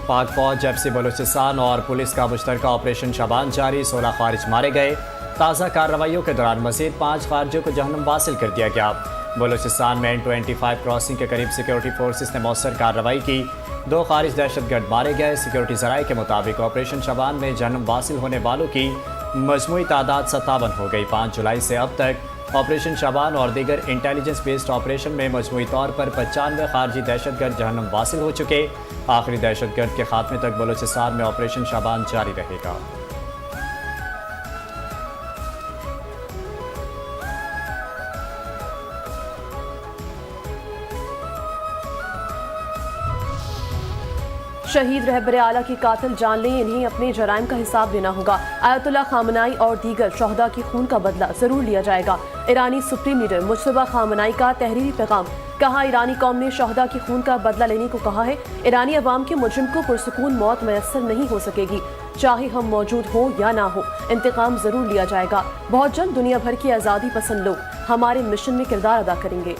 پاک فوج FC بلوچستان اور پولیس کا مشترکہ آپریشن شبان جاری، 16 خارج مارے گئے۔ تازہ کارروائیوں کے دوران مزید 5 خارجیوں کو جہنم واصل کر دیا گیا۔ بلوچستان میں N25 کراسنگ کے قریب سیکیورٹی فورسز نے مؤثر کارروائی کی، 2 خارج دہشت گرد مارے گئے۔ سیکیورٹی ذرائع کے مطابق آپریشن شبان میں جہنم واصل ہونے والوں کی مجموعی تعداد 57 ہو گئی۔ 5 جولائی سے اب تک آپریشن شبان اور دیگر انٹیلیجنس بیسڈ آپریشن میں مجموعی طور پر 95 خارجی دہشت گرد جہنم واصل ہو چکے۔ آخری دہشت گرد کے خاتمے تک بلوچستان میں آپریشن شبان جاری رہے گا۔ شہید رہبر اعلیٰ کی قاتل جان لیں، انہیں اپنے جرائم کا حساب دینا ہوگا۔ آیت اللہ خامنائی اور دیگر شہداء کی خون کا بدلہ ضرور لیا جائے گا۔ ایرانی سپریم لیڈر مجتبیٰ خامنائی کا تحریری پیغام، کہا ایرانی قوم نے شہداء کی خون کا بدلہ لینے کو کہا ہے۔ ایرانی عوام کے مجرم کو پرسکون موت میسر نہیں ہو سکے گی، چاہے ہم موجود ہوں یا نہ ہوں، انتقام ضرور لیا جائے گا۔ بہت جلد دنیا بھر کے آزادی پسند لوگ ہمارے مشن میں کردار ادا کریں گے۔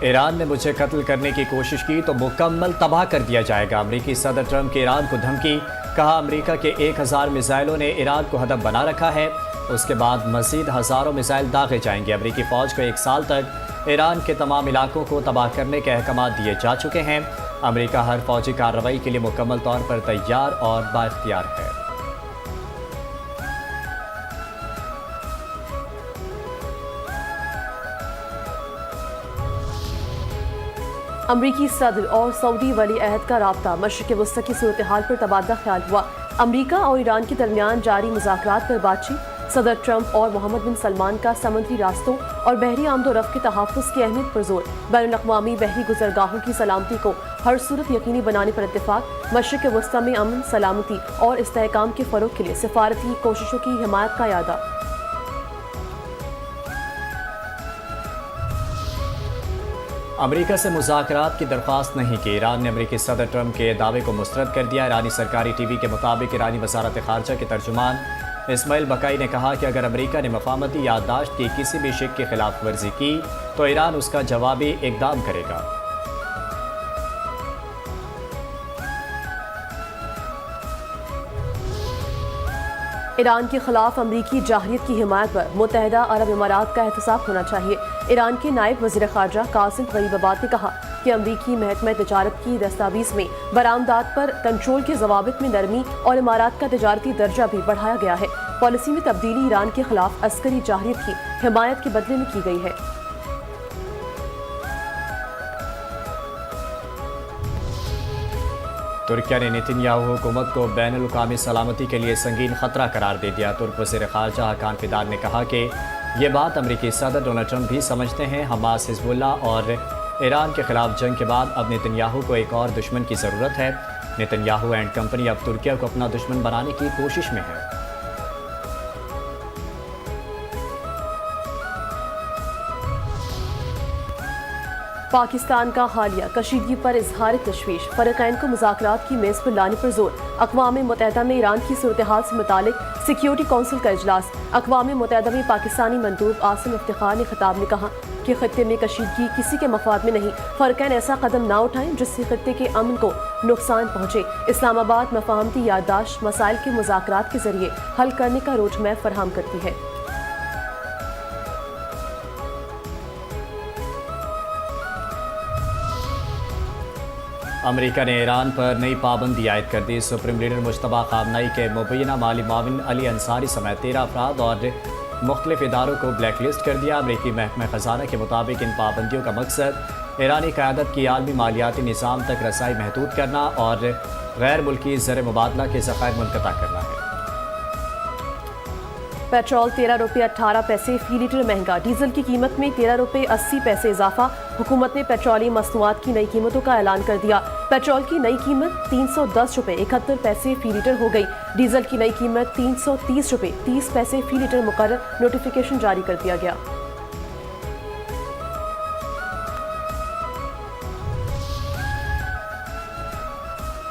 ایران نے مجھے قتل کرنے کی کوشش کی تو مکمل تباہ کر دیا جائے گا۔ امریکی صدر ٹرمپ کی ایران کو دھمکی، کہا امریکہ کے 1000 میزائلوں نے ایران کو ہدف بنا رکھا ہے، اس کے بعد مزید ہزاروں میزائل داغے جائیں گے۔ امریکی فوج کو 1 سال تک ایران کے تمام علاقوں کو تباہ کرنے کے احکامات دیے جا چکے ہیں۔ امریکہ ہر فوجی کارروائی کے لیے مکمل طور پر تیار اور بااختیار ہے۔ امریکی صدر اور سعودی ولی عہد کا رابطہ، مشرق وسطی کی صورتحال پر تبادلہ خیال ہوا۔ امریکہ اور ایران کے درمیان جاری مذاکرات پر بات چیت۔ صدر ٹرمپ اور محمد بن سلمان کا سمندری راستوں اور بحری آمد و رفت کے تحفظ کی اہمیت پر زور۔ بین الاقوامی بحری گزرگاہوں کی سلامتی کو ہر صورت یقینی بنانے پر اتفاق۔ مشرق وسطی میں امن، سلامتی اور استحکام کے فروغ کے لیے سفارتی کوششوں کی حمایت کا اعادہ۔ امریکہ سے مذاکرات کی درخواست نہیں کی، ایران نے امریکی صدر ٹرمپ کے دعوے کو مسترد کر دیا۔ ایرانی سرکاری ٹی وی کے مطابق ایرانی وزارت خارجہ کے ترجمان اسماعیل بقائی نے کہا کہ اگر امریکہ نے مفاہمتی یادداشت کی کسی بھی شق کی خلاف ورزی کی تو ایران اس کا جوابی اقدام کرے گا۔ ایران کے خلاف امریکی جارحیت کی حمایت پر متحدہ عرب امارات کا احتساب ہونا چاہیے۔ ایران کے نائب وزیر خارجہ قاسم غریب آباد نے کہا کہ امریکی محکمہ تجارت کی دستاویز میں برآمدات پر کنٹرول کے ضوابط میں نرمی اور امارات کا تجارتی درجہ بھی بڑھایا گیا ہے۔ پالیسی میں تبدیلی ایران کے خلاف عسکری جارحیت کی حمایت کے بدلے میں کی گئی ہے۔ ترکیہ نے نیتن یاہو حکومت کو بین الاقوامی سلامتی کے لیے سنگین خطرہ قرار دے دیا۔ ترک وزیر خارجہ حکان فیدان نے کہا کہ یہ بات امریکی صدر ڈونلڈ ٹرمپ بھی سمجھتے ہیں۔ حماس، حزب اللہ اور ایران کے خلاف جنگ کے بعد اب نیتن یاہو کو ایک اور دشمن کی ضرورت ہے۔ نیتن یاہو اینڈ کمپنی اب ترکیہ کو اپنا دشمن بنانے کی کوشش میں ہے۔ پاکستان کا حالیہ کشیدگی پر اظہار تشویش، فریقین کو مذاکرات کی میز پر لانے پر زور۔ اقوام متحدہ میں ایران کی صورتحال سے متعلق سیکیورٹی کونسل کا اجلاس۔ اقوام متحدہ میں پاکستانی مندوب عاصم افتخار نے خطاب میں کہا کہ خطے میں کشیدگی کسی کے مفاد میں نہیں، فریقین ایسا قدم نہ اٹھائیں جس سے خطے کے امن کو نقصان پہنچے۔ اسلام آباد مفاہمتی یادداشت مسائل کے مذاکرات کے ذریعے حل کرنے کا روڈ میپ فراہم کرتی ہے۔ امریکہ نے ایران پر نئی پابندی عائد کر دی۔ سپریم لیڈر مجتبیٰ خامنائی کے مبینہ مالی معاون علی انصاری سمیت 13 افراد اور مختلف اداروں کو بلیک لسٹ کر دیا۔ امریکی محکمہ خزانہ کے مطابق ان پابندیوں کا مقصد ایرانی قیادت کی عالمی مالیاتی نظام تک رسائی محدود کرنا اور غیر ملکی زر مبادلہ کے ذخائر منقطع کرنا ہے۔ پیٹرول 13 روپے 18 پیسے فی لیٹر مہنگا، ڈیزل کی قیمت میں 13 روپے 80 پیسے اضافہ۔ حکومت نے پیٹرولیم مصنوعات کی نئی قیمتوں کا اعلان کر دیا۔ پیٹرول کی نئی قیمت 310 روپے 71 پیسے فی لیٹر ہو گئی، ڈیزل کی نئی قیمت 330 روپے 30 پیسے فی لیٹر مقرر۔ نوٹیفیکیشن جاری کر دیا گیا۔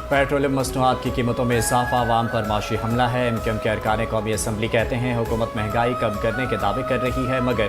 پیٹرولیم مصنوعات کی قیمتوں میں اضافہ عوام پر معاشی حملہ ہے۔ ایم کیو ایم کے ارکان قومی اسمبلی کہتے ہیں حکومت مہنگائی کم کرنے کے دعوے کر رہی ہے، مگر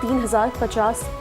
3050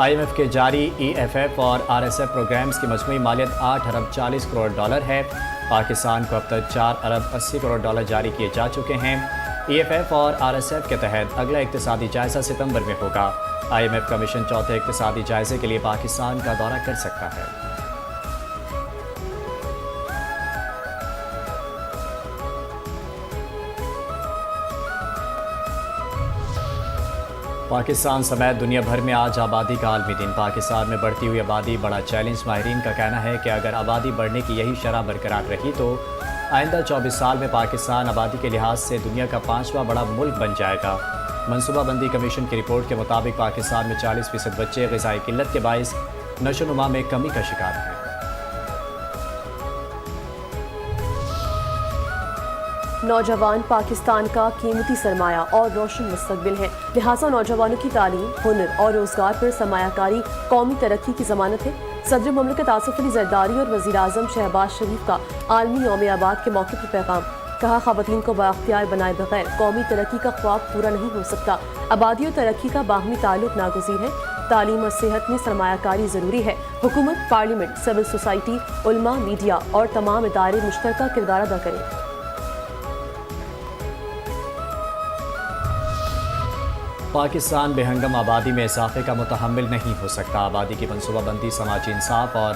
IMF کے جاری EFF اور RSF پروگرامز کی مجموعی مالیت 8 ارب 40 کروڑ ڈالر ہے۔ پاکستان کو اب تک 4 ارب 80 کروڑ ڈالر جاری کیے جا چکے ہیں۔ EFF اور RSF کے تحت اگلا اقتصادی جائزہ ستمبر میں ہوگا۔ IMF کا مشن چوتھے اقتصادی جائزے کے لیے پاکستان کا دورہ کر سکتا ہے۔ پاکستان سمیت دنیا بھر میں آج آبادی کا عالمی دن۔ پاکستان میں بڑھتی ہوئی آبادی بڑا چیلنج۔ ماہرین کا کہنا ہے کہ اگر آبادی بڑھنے کی یہی شرح برقرار رہی تو آئندہ 24 سال میں پاکستان آبادی کے لحاظ سے دنیا کا 5واں بڑا ملک بن جائے گا۔ منصوبہ بندی کمیشن کی رپورٹ کے مطابق پاکستان میں 40% بچے غذائی قلت کے باعث نشو و نما میں کمی کا شکار ہیں۔ نوجوان پاکستان کا قیمتی سرمایہ اور روشن مستقبل ہیں، لہٰذا نوجوانوں کی تعلیم، ہنر اور روزگار پر سرمایہ کاری قومی ترقی کی ضمانت ہے۔ صدر مملکت آصف علی زرداری اور وزیر اعظم شہباز شریف کا عالمی یوم آباد کے موقع پر پیغام۔ کہا، خواتین کو بااختیار بنائے بغیر قومی ترقی کا خواب پورا نہیں ہو سکتا۔ آبادی اور ترقی کا باہمی تعلق ناگزیر ہے۔ تعلیم اور صحت میں سرمایہ کاری ضروری ہے۔ حکومت، پارلیمنٹ، سول سوسائٹی، علماء، میڈیا اور تمام ادارے مشترکہ کردار ادا کریں۔ پاکستان بے ہنگم آبادی میں اضافے کا متحمل نہیں ہو سکتا۔ آبادی کی منصوبہ بندی سماجی انصاف اور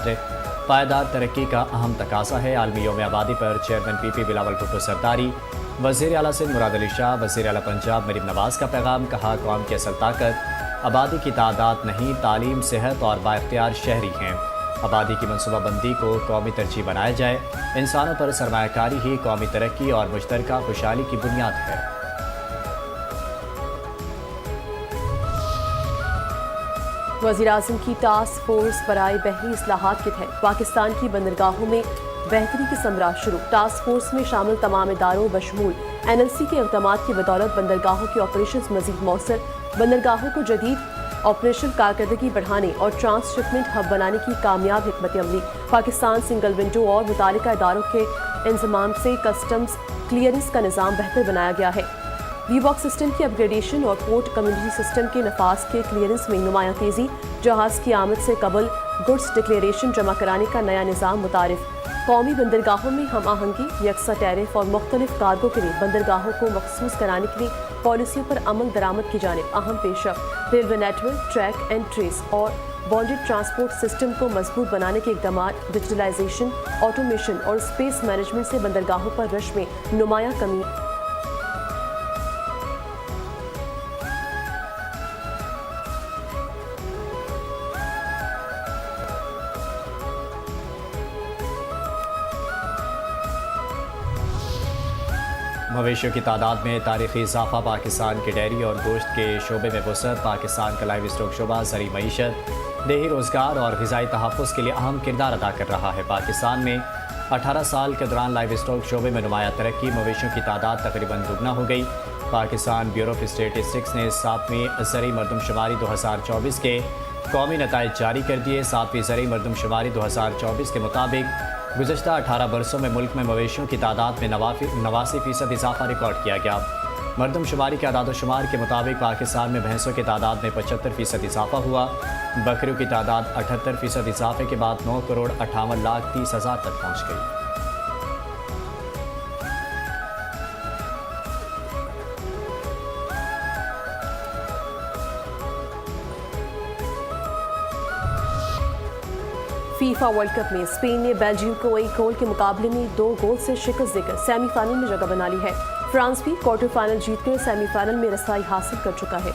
پائیدار ترقی کا اہم تقاضا ہے۔ عالمی یوم آبادی پر چیئرمین PP بلاول بھٹو سرداری، وزیر اعلیٰ سندھ مراد علی شاہ، وزیر اعلیٰ پنجاب مریم نواز کا پیغام۔ کہا، قوم کی اصل طاقت آبادی کی تعداد نہیں، تعلیم، صحت اور بااختیار شہری ہیں۔ آبادی کی منصوبہ بندی کو قومی ترجیح بنایا جائے۔ انسانوں پر سرمایہ کاری ہی قومی ترقی اور مشترکہ خوشحالی کی بنیاد ہے۔ وزیر اعظم کی ٹاسک فورس برائے بحری اصلاحات کے تحت پاکستان کی بندرگاہوں میں بہتری کی ثمرات شروع۔ ٹاسک فورس میں شامل تمام اداروں بشمول NLC کے اقدامات کی بدولت بندرگاہوں کے آپریشنز مزید مؤثر، بندرگاہوں کو جدید آپریشن کارکردگی بڑھانے اور ٹرانس شپمنٹ ہب بنانے کی کامیاب حکمت عملی۔ پاکستان سنگل ونڈو اور متعلقہ اداروں کے انضمام سے کسٹمز کلیئرنس کا نظام بہتر بنایا گیا ہے۔ وی باکس سسٹم کی اپ گریڈیشن اور پورٹ کمیونٹی سسٹم کے نفاذ کے کلیئرنس میں نمایاں تیزی۔ جہاز کی آمد سے قبل گڈز ڈکلیریشن جمع کرانے کا نیا نظام متعارف۔ قومی بندرگاہوں میں ہم آہنگی، یکساں ٹیرف اور مختلف کارگو کے لیے بندرگاہوں کو مخصوص کرانے کے لیے پالیسیوں پر عمل درآمد کی جانب اہم پیش رفت۔ Railway network, track and trace اور بانڈڈ ٹرانسپورٹ سسٹم کو مضبوط بنانے کے اقدامات۔ ڈیجیٹلائزیشن، آٹومیشن اور اسپیس مینجمنٹ سے بندرگاہوں پر رش میں نمایاں کمی۔ مویشیوں کی تعداد میں تاریخی اضافہ۔ پاکستان کے ڈیری اور گوشت کے شعبے میں وسعت۔ پاکستان کا لائیو اسٹاک شعبہ زرعی معیشت، دیہی روزگار اور غذائی تحفظ کے لیے اہم کردار ادا کر رہا ہے۔ پاکستان میں 18 سال کے دوران لائیو اسٹاک شعبے میں نمایاں ترقی۔ مویشیوں کی تعداد تقریباً دوگنا ہو گئی۔ پاکستان بیورو آف اسٹیٹسٹکس نے 7ویں زرعی مردم شماری 2024 کے قومی نتائج جاری کر دیے۔ 7ویں زرعی مردم شماری 2024 کے مطابق گزشتہ 18 برسوں میں ملک میں مویشیوں کی تعداد میں 89% اضافہ ریکارڈ کیا گیا۔ مردم شماری کے اعداد و شمار کے مطابق پاکستان میں بھینسوں کی تعداد میں 75% اضافہ ہوا۔ بکریوں کی تعداد 78% اضافے کے بعد 9,58,30,000 تک پہنچ گئی۔ فیفا ورلڈ کپ میں اسپین نے بیلجیم کو 1 گول کے مقابلے میں 2 گول سے شکست دے کر سیمی فائنل میں جگہ بنا لی ہے۔ فرانس بھی کوارٹر فائنل جیت کر سیمی فائنل میں رسائی حاصل کر چکا ہے۔